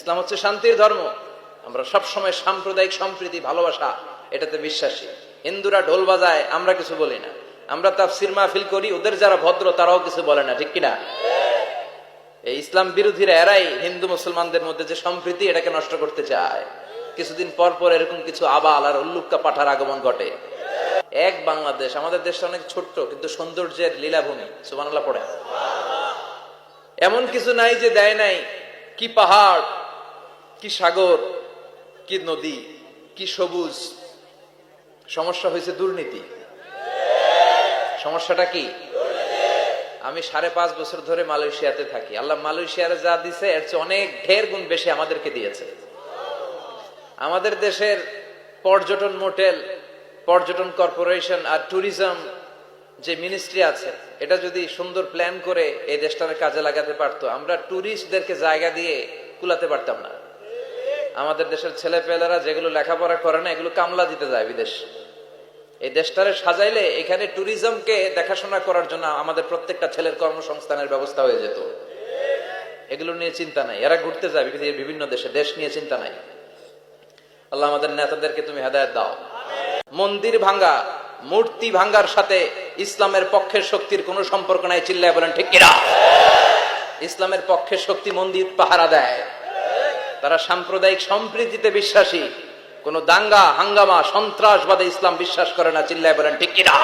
ইসলাম হচ্ছে শান্তির ধর্ম। আমরা সব সময় সাম্প্রদায়িক সম্প্রীতি, ভালোবাসা এটাতে বিশ্বাসী। হিন্দুরা ঢোল বাজায়, আমরা কিছু বলি না। আমরা তাফসীর মাহফিল করি, ওদের যারা ভদ্র তারাও কিছু বলে না, ঠিক কিনা? এই ইসলাম বিরোধীরা এরাই হিন্দু মুসলমানদের মধ্যে যে সম্প্রীতি এটাকে নষ্ট করতে চায়। কিছুদিন পর পর এরকম কিছু আবাল আর উল্লুক্কা পাঠার আগমন ঘটে। এক বাংলাদেশ, আমাদের দেশটা অনেক ছোট্ট কিন্তু সৌন্দর্যের লীলাভূমি। সুবহানাল্লাহ পড়ে। এমন কিছু নাই যে দেয় নাই। কি পাহাড়, কি সাগর, কি নদী, কি সবুজ। সমস্যা হয়েছে দুর্নীতি। সমস্যাটা কি? আমি 5.5 বছর ধরে মালয়েশিয়াতে থাকি। আল্লাহ মালয়েশিয়ার যা দিছে এর চেয়ে অনেক ঢের গুণ বেশি আমাদেরকে দিয়েছে। আমাদের দেশের পর্যটন মোটেল, পর্যটন কর্পোরেশন আর ট্যুরিজম যে মিনিস্ট্রি আছে, এটা যদি সুন্দর প্ল্যান করে এই দেশটাকে কাজে লাগাতে পারতো, আমরা ট্যুরিস্টদেরকে জায়গা দিয়ে কুলাতে পারতাম না। আমাদের দেশের ছেলেপেলেরা যেগুলো লেখাপড়া করে না, এগুলো কামলা দিতে যায় বিদেশ। এই দেশটারে সাজাইলে এখানে ট্যুরিজমকে দেখাশোনা করার জন্য আমাদের প্রত্যেকটা ছেলের কর্মসংস্থানের ব্যবস্থা হয়ে যেত। এগুলো নিয়ে চিন্তা নাই। এরা ঘুরতে যায় বিভিন্ন দেশে, দেশ নিয়ে চিন্তা নাই। আল্লাহ আমাদের নেতাদেরকে তুমি হেদায়েত দাও। মন্দির ভাঙ্গা, মূর্তি ভাঙ্গার সাথে ইসলামের পক্ষের শক্তির কোনো সম্পর্ক নাই। চিল্লায় বলেন ঠিক কিনা? ইসলামের পক্ষের শক্তি মন্দির পাহারা দেয়। তারা সাম্প্রদায়িক সম্প্রীতিতে বিশ্বাসী। কোন দাঙ্গা হাঙ্গামা সন্ত্রাসবাদে ইসলাম বিশ্বাস করে না। চিল্লায় বলেন ঠিক কিনা?